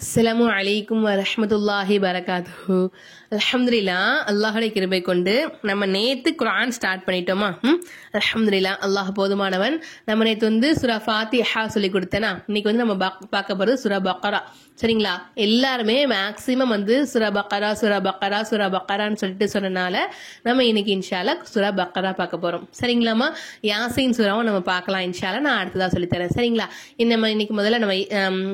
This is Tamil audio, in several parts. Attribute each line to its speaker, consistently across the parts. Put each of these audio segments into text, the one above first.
Speaker 1: அஸ்ஸலாமு அலைக்கும் வரஹ்மத்துல்லாஹி வரகாத்துஹு. அல்ஹம்துலில்லாஹ், அல்லாஹுடைய கிருபை கொண்டு நம்ம நேத்து குர்ஆன் ஸ்டார்ட் பண்ணிட்டோமா? அல்ஹம்துலில்லாஹ், அல்லாஹ் போதுமானவன். நம்ம நேத்து சூரா ஃபாத்திஹா சொல்லி கொடுத்தேனா, இன்னைக்கு நம்ம பார்க்க போறது சூரா பக்கரா. சரிங்களா? எல்லாருமே மேக்சிமம் சூரா பக்கரா சூரா பக்கரா சூரா பக்கரான்னு சொல்லிட்டு சொன்னனால நம்ம இன்னைக்கு இன்ஷால்லா சூரா பக்கரா பார்க்க போறோம். சரிங்களாமா? யாசீன் சூராவும் நம்ம பார்க்கலாம் இன்ஷால்லா. நான் அடுத்ததா சொல்லித்தரேன். சரிங்களா? நம்ம இன்னைக்கு முதல்ல நம்ம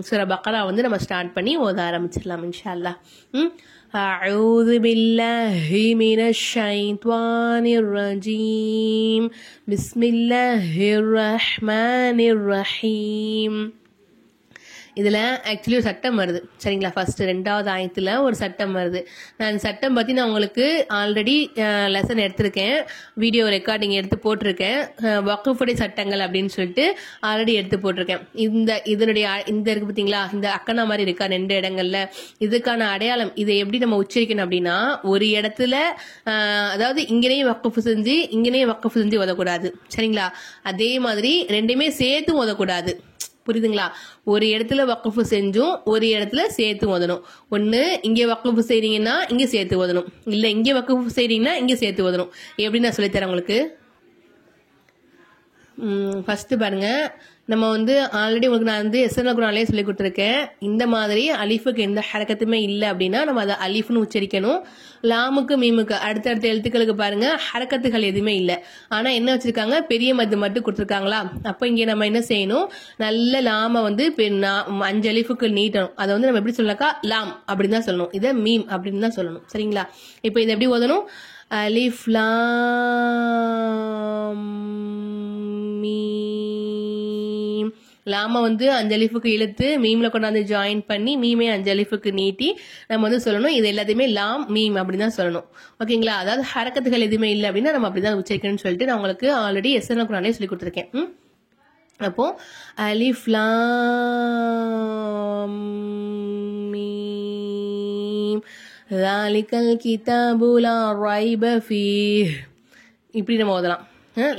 Speaker 1: சூரா பக்கரா நம்ம ஸ்டார்ட் பண்ணி ஓத ஆரம்பிச்சிடலாம் இன்ஷா அல்லாஹ். أعوذ بالله من الشيطان الرجيم بسم الله الرحمن الرحيم. இதில் ஆக்சுவலி ஒரு சட்டம் வருது. சரிங்களா? ஃபர்ஸ்ட் 2வது ஆயத்தில் ஒரு சட்டம் வருது. நான் சட்டம் பற்றி நான் உங்களுக்கு ஆல்ரெடி லெசன் எடுத்திருக்கேன், வீடியோ ரெக்கார்டிங் எடுத்து போட்டிருக்கேன். வக்ஃபுடைய சட்டங்கள் அப்படின்னு சொல்லிட்டு ஆல்ரெடி எடுத்து போட்டிருக்கேன். இதனுடைய இருக்கு பார்த்தீங்களா, இந்த அக்கனா மாதிரி இருக்கா 2 இடங்கள்ல, இதுக்கான அடையாளம் இதை எப்படி நம்ம உச்சரிக்கணும் அப்படின்னா, ஒரு இடத்துல அதாவது இங்கேயும் வக்ஃபு செஞ்சு இங்கேயும் வக்ஃபு செஞ்சு ஓதக்கூடாது. சரிங்களா? அதே மாதிரி ரெண்டுமே சேர்த்து ஓதக்கூடாது. புரியுதுங்களா? ஒரு இடத்துல வக்ஃபு செஞ்சும் ஒரு இடத்துல சேர்த்து ஓதணும். ஒன்று இங்கே வக்ஃபு செய்றீங்கன்னா இங்கே சேர்த்து ஓதணும், இல்லை இங்கே வக்ஃபு செய்றீங்கன்னா இங்கே சேர்த்து ஓதணும். எப்படி நான் சொல்லித்தரேன் உங்களுக்கு. ஃபர்ஸ்ட் பாருங்க, நம்ம ஆல்ரெடி உங்களுக்கு நான் எஸ்என்எல் குர்ஆன்லயே சொல்லி கொடுத்துருக்கேன். இந்த மாதிரி அலிஃபுக்கு எந்த ஹரக்கத்துமே இல்லை அப்படின்னா நம்ம அதை அலிஃப்னு உச்சரிக்கணும். லாமுக்கு மீமுக்கு அடுத்தடுத்த எழுத்துக்களுக்கு பாருங்க ஹரக்கத்துகள் எதுவுமே இல்லை. ஆனா என்ன வச்சிருக்காங்க, பெரிய மத்து மட்டும் கொடுத்துருக்காங்களா. அப்ப இங்க நம்ம என்ன செய்யணும், நல்ல லாம 5 அலிஃபுக்கு நீட்டணும். அதை நம்ம எப்படி சொல்லக்கா, லாம் அப்படின்னு தான் சொல்லணும், இதை மீம் அப்படின்னு தான் சொல்லணும். சரிங்களா? இப்போ இதை எப்படி ஓதணும், அலிஃப் லாம் மீம். லாம 5 அலிஃபுக்கு இழுத்து மீம்ல கொண்டாந்து ஜாயின் பண்ணி மீமே 5 அலிஃபுக்கு நீட்டி நம்ம சொல்லணும். இது எல்லாத்தையுமே லாம் மீம் அப்படின்னு தான் சொல்லணும். ஓகேங்களா? அதாவது ஹரக்கத்துகள் எதுவுமே இல்லை அப்படின்னா நம்ம அப்படிதான் உச்சரிக்கணும்னு சொல்லிட்டு நான் உங்களுக்கு ஆல்ரெடி எஸ்என்எல் குர்ஆன்லயே சொல்லி கொடுத்துருக்கேன். அப்போ அலிஃப் லாம் மீம் ذَلِكَல் கிதாபு லா ரைப ஃபீஹ். இப்படி நம்ம ஓதலாம்.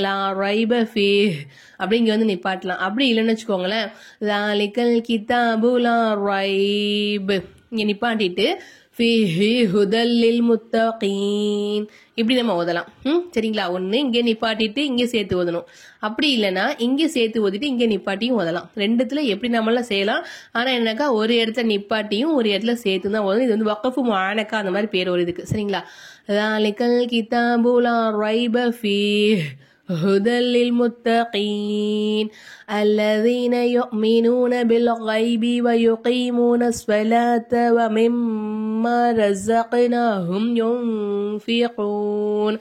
Speaker 1: லா ரைப ஃபீஹ் அப்படி இங்க நிப்பாட்டலாம். அப்படி இல்லைன்னு வச்சுக்கோங்களேன், ذَلِكَல் கிதாபு லா ரைப் இங்க நிப்பாட்டிட்டு ஃபீஹி ஹுதல் லில் முத்தகீன் இப்படி நம்ம ஓதலாம். சரிங்களா? ஒன்று இங்கே நிப்பாட்டிட்டு இங்கே சேர்த்து ஓதணும். அப்படி இல்லைன்னா இங்கே சேர்த்து ஓதிட்டு இங்கே நிப்பாட்டியும் ஓதலாம். ரெண்டுத்துல எப்படி நம்மளாம் செய்யலாம். ஆனா என்னக்கா, ஒரு இடத்துல நிப்பாட்டியும் ஒரு இடத்துல சேர்த்து தான் ஓதணும். இது வக்ஃபு முஆனகா அந்த மாதிரி பேர் ஒரு இதுக்கு. சரிங்களா? ذَلِكَல் கிதாபு லா ரைப ஃபீஹ் هدى للمتقين الذين يؤمنون بالغيب ويقيمون الصلاة ومما رزقناهم ينفقون.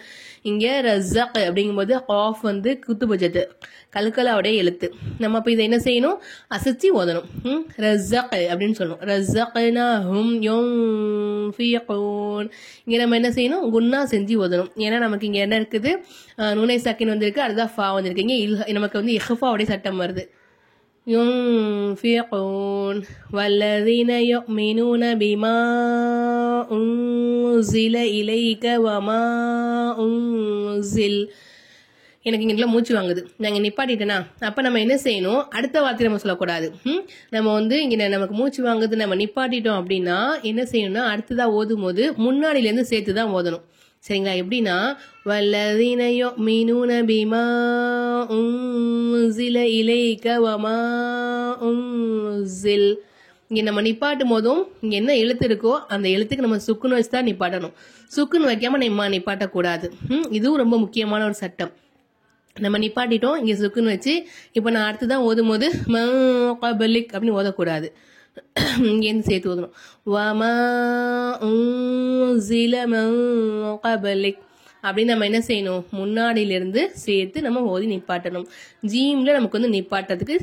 Speaker 1: இங்க ரஸக் அப்படிங்கும்போது காஃப் குத்துபஜத்து கல்கலாவுடைய எழுத்து. நம்ம அப்ப இதை என்ன செய்யணும், அசைச்சி ஓதணும். ரஸக் அப்படின்னு சொல்லணும். ரஸக்னாஹும் யுன்ஃபிகூன். இங்க நம்ம என்ன செய்யணும், குன்னா செஞ்சு ஓதணும். ஏன்னா நமக்கு இங்க என்ன இருக்குது, நூனை சாக்கின் வந்திருக்கு, அதுதான் ஃபா வந்திருக்கு. இங்க நமக்கு இஹ்ஃபாவுடைய சட்டம் வருது. யுன்ஃபிகூன் வல்லதீன யுமினூன பிமா உன்ஸில இலைக வமா உன்ஸில். எனக்கு இங்கெல்லாம் மூச்சு வாங்குது, நாங்கள் நிப்பாட்டிட்டேனா. அப்போ நம்ம என்ன செய்யணும், அடுத்த வார்த்தை நம்ம சொல்லக்கூடாது. நம்ம இங்கே நமக்கு மூச்சு வாங்குது, நம்ம நிப்பாட்டிட்டோம் அப்படின்னா என்ன செய்யணும்னா, அடுத்ததாக ஓதும் போது முன்னாடியிலேருந்து சேர்த்து தான் ஓதணும். சரிங்களா? எப்படின்னா, வல்லதீன யுமினூன பிமா உன்ஸில இலைக வமா உன்ஸில். இங்கே நம்ம நிப்பாட்டும் போதும் இங்கே என்ன எழுத்து இருக்கோ அந்த எழுத்துக்கு நம்ம சுக்குன்னு வச்சு தான் நிப்பாட்டணும். சுக்குன்னு வைக்காம நம்ம நிப்பாட்டக்கூடாது. இதுவும் ரொம்ப முக்கியமான ஒரு சட்டம். நம்ம நிப்பாட்டிட்டோம், இங்கே சுக்குன்னு வச்சு இப்போ நான் அடுத்துதான் ஓதும் போது மபலிக் அப்படின்னு ஓதக்கூடாது. இங்கேருந்து சேர்த்து ஓதணும். வமா உன்ஸில மபலிக் அப்படின்னு நம்ம என்ன செய்யணும், முன்னாடியிலிருந்து சேர்த்து நம்ம ஓதி நிப்பாட்டணும். ஜீம்ல நமக்கு நிப்பாட்டத்துக்கு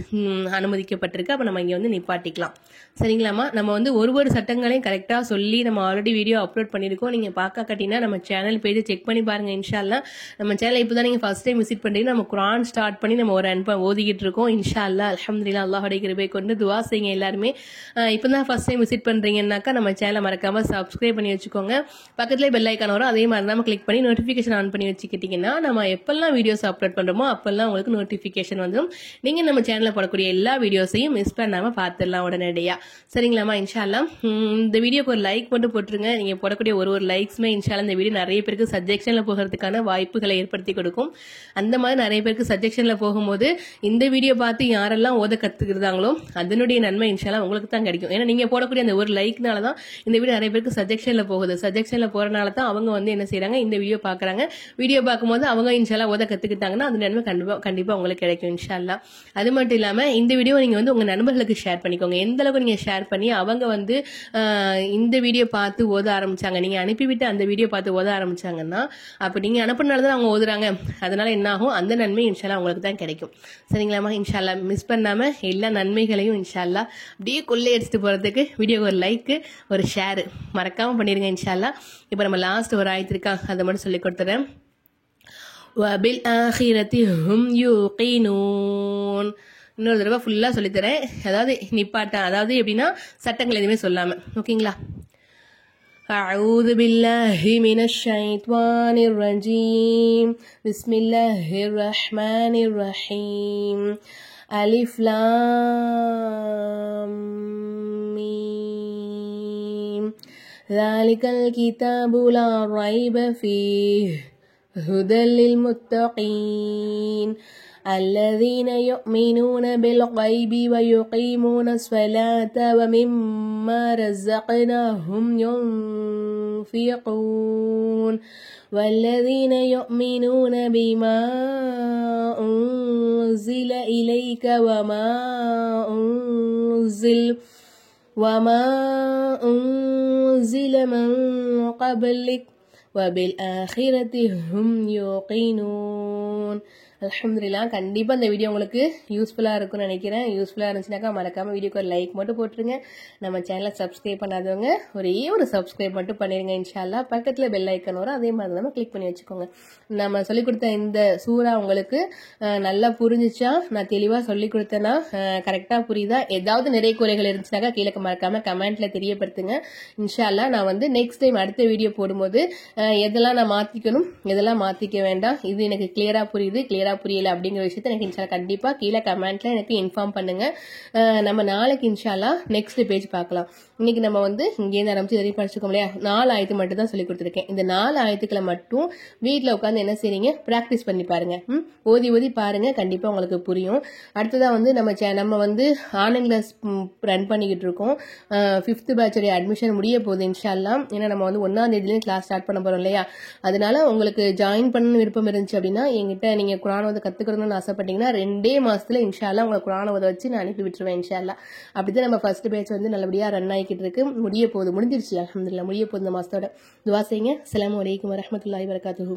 Speaker 1: அனுமதிக்கப்பட்டிருக்கு. அப்போ நம்ம இங்கே நிப்பாட்டிக்கலாம். சரிங்களாமா? நம்ம ஒரு சட்டங்களையும் கரெக்டாக சொல்லி நம்ம ஆல்ரெடி வீடியோ அப்லோட் பண்ணியிருக்கோம். நீங்கள் பார்க்க கட்டினா நம்ம சேனல் பேஜை செக் பண்ணி பாருங்க இன்ஷா அல்லாஹ். நம்ம சேனல் இப்போ தான் நீங்கள் ஃபர்ஸ்ட் டைம் விசிட் பண்ணுறீங்க, நம்ம குர்ஆன் ஸ்டார்ட் பண்ணி நம்ம ஒரு ஓதிக்கிட்டு இருக்கோம் இன்ஷா அல்லாஹ். அல்ஹம்துலில்லாஹ், அல்லாஹ்வுடைய கிருபை கொண்டு துஆ செய்யுங்க எல்லாருமே. இப்போ தான் ஃபர்ஸ்ட் டைம் விசிட் பண்ணுறீங்கன்னாக்கா நம்ம சேனலை மறக்காம சப்ஸ்கிரைப் பண்ணி வச்சுக்கோங்க. பக்கத்துலேயே பெல் ஐக்கான் வரும், அதே மாதிரி நம்ம கிளிக் பண்ணி நோட்டிஃபிகேஷன் நோட்டிஃபிகேஷன் ஆன் பண்ணி வச்சுக்கிட்டிங்கன்னா நம்ம எப்பெல்லாம் வீடியோஸ் அப்லோட் பண்ணுறோமோ அப்பெல்லாம் உங்களுக்கு நோட்டிஃபிகேஷன் வந்துடும். நீங்கள் நம்ம சேனலில் போடக்கூடிய எல்லா வீடியோஸையும் மிஸ் பண்ணாமல் பார்த்துடலாம் உடனடியாக. சரிங்களாம்மா? இன்ஷா அல்லாஹ் இந்த வீடியோக்கு ஒரு லைக் மட்டும் போட்டுருங்க. நீங்கள் போடக்கூடிய ஒரு லைக்ஸுமே இன்ஷா அல்லாஹ் இந்த வீடியோ நிறைய பேருக்கு சஜெக்ஷனில் போகிறதுக்கான வாய்ப்புகளை ஏற்படுத்தி கொடுக்கும். அந்த மாதிரி நிறைய பேருக்கு சஜெக்ஷனில் போகும்போது இந்த வீடியோ பார்த்து யாரெல்லாம் ஓத கற்றுக்கிறாங்களோ அதனுடைய நன்மை இன்ஷா அல்லாஹ் உங்களுக்கு தான் கிடைக்கும். ஏன்னா நீங்கள் போடக்கூடிய அந்த ஒரு லைக்னால தான் இந்த வீடியோ நிறைய பேருக்கு சஜெக்ஷனில் போகுது. சஜெக்ஷனில் போகிறனால தான் அவங்க வந்து என்ன செய்கிறாங்க, இந்த வீடியோ பார்க்குறாங்க. வீடியோ பார்க்கும்போது அவங்க இன்ஷா அல்லாஹ் ஓத கற்றுக்கிட்டாங்கன்னா அந்த நன்மை கண்டிப்பாக உங்களுக்கு கிடைக்கும் இன்ஷா அல்லாஹ். அது மட்டும் இல்லாமல் இந்த வீடியோ நீங்கள் வந்து உங்கள் நண்பர்களுக்கு ஷேர் பண்ணிக்கோங்க. எந்த அளவுக்கு நீங்கள் ஷேர் பண்ணி அவங்க வந்து இந்த வீடியோ பார்த்து ஓத ஆரம்பிச்சாங்க, நீங்கள் அனுப்பிவிட்டு அந்த வீடியோ பார்த்து ஓத ஆரம்பிச்சாங்கன்னா அப்போ நீங்கள் அனுப்புனால தான் அவங்க ஓதுறாங்க. அதனால என்ன ஆகும், அந்த நன்மை இன்ஷா அல்லாஹ் உங்களுக்கு தான் கிடைக்கும். சரிங்களாம்மா? இன்ஷா அல்லாஹ் மிஸ் பண்ணாமல் எல்லா நன்மைகளையும் இன்ஷா அல்லாஹ் அப்படியே கொள்ளை அடிச்சுட்டு போகிறதுக்கு வீடியோக்கு ஒரு லைக்கு ஒரு ஷேரு மறக்காமல் பண்ணிடுங்க இன்ஷா அல்லாஹ். இப்போ நம்ம லாஸ்ட் ஒரு ஆயத்து இருக்கா, அதை மட்டும் சொல்லி கொடுத்துறேன். وَبِالْآخِرَةِ هُمْ يُوقِنُونَ. இன்னொரு தடவை ஃபுல்லாக சொல்லித்தரேன். அதாவது நிப்பாட்டேன், அதாவது எப்படின்னா சட்டங்கள் எதுவுமே சொல்லாமல். ஓகேங்களா? أعوذ بالله من الشيطان الرجيم. بسم الله الرحمن الرحيم. ألف لام ميم. ذلك الكتاب لا ريب فيه هدى للمتقين الذين يؤمنون بالغيب ويقيمون الصلاة ومما رزقناهم ينفقون والذين يؤمنون بما أنزل إليك وما أنزل من قبلك وبالآخرة هم يوقنون. அல்ஹம்துலில்லாஹ். கண்டிப்பாக இந்த வீடியோ உங்களுக்கு யூஸ்ஃபுல்லாக இருக்கும்னு நினைக்கிறேன். யூஸ்ஃபுல்லாக இருந்துச்சுனாக்கா மறக்காமல் வீடியோக்கு ஒரு லைக் மட்டும் போட்டுருங்க. நம்ம சேனலை சப்ஸ்கிரைப் பண்ணாதவங்க ஒரே ஒரு சப்ஸ்கிரைப் மட்டும் பண்ணிடுங்க இன்ஷா அல்லாஹ். பக்கத்தில் பெல் ஐக்கன் வரும், அதே மாதிரி நம்ம கிளிக் பண்ணி வச்சுக்கோங்க. நம்ம சொல்லிக் கொடுத்த இந்த சூறா உங்களுக்கு நல்லா புரிஞ்சிச்சா, நான் தெளிவாக சொல்லிக் கொடுத்தேன்னா கரெக்டாக புரியுதா, ஏதாவது நிறைய குறைகள் இருந்துச்சுனாக்கா கீழே மறக்காமல் கமெண்ட்டில் தெரியப்படுத்துங்க இன்ஷா அல்லாஹ். நான் வந்து நெக்ஸ்ட் டைம் அடுத்த வீடியோ போடும்போது எதெல்லாம் நான் மாற்றிக்கணும் எதெல்லாம் மாற்றிக்க வேண்டாம், இது எனக்கு கிளியராக புரியுது கிளியராக புரியல அப்படிங்கிற விஷயத்த எனக்கு இன்ஷா கண்டிப்பா கீழே கமெண்ட்ல எனக்கு இன்ஃபார்ம் பண்ணுங்க. நம்ம நாளைக்கு இன்ஷா அல்லாஹ் நெக்ஸ்ட் பேஜ் பார்க்கலாம். இன்னைக்கு நம்ம வந்து இங்கேருந்து ஆரம்பிச்சு எதையும் படிச்சுக்கோம் இல்லையா, 4 ஆயத்து மட்டும் தான் சொல்லி கொடுத்துருக்கேன். இந்த 4 ஆயத்துக்களை மட்டும் வீட்டில் உட்காந்து என்ன செய்றீங்க, பிராக்டிஸ் பண்ணி பாருங்க. ஓதி ஓதி பாருங்க, கண்டிப்பா உங்களுக்கு புரியும். அடுத்ததா வந்து நம்ம வந்து ஆன்லைன் கிளாஸ் ரன் பண்ணிக்கிட்டு இருக்கோம். 5th பேட்சுடைய அட்மிஷன் முடிய போகுது இன்ஷா அல்லாஹ். ஏன்னா நம்ம வந்து 1ஆம் தேதியிலேருந்து கிளாஸ் ஸ்டார்ட் பண்ண போறோம் இல்லையா, அதனால உங்களுக்கு ஜாயின் பண்ண விருப்பம் இருந்துச்சு அப்படின்னா என்கிட்ட நீங்க குர்ஆன் ஓத கத்துக்கணும்னு ஆசைப்பட்டீங்கன்னா 2 மாசத்துல இன்ஷா அல்லாஹ் உங்களை குர்ஆன் ஓத வச்சு நான் அனுப்பி விட்டுருவேன் இன்ஷா அல்லாஹ். அப்படிதான் நம்ம ஃபர்ஸ்ட் பேட்ச் வந்து நல்லபடியா ரன் ஆகிக்கிட்டு இருக்கு. முடிஞ்சிருச்சு அல்ஹம்துலில்லாஹ், முடிய போகுது இந்த மாசத்தோட. துஆ செய்யுங்க. அஸ்ஸலாமு அலைக்கும் வரஹ்மத்துல்லாஹி வபரகாத்துஹு.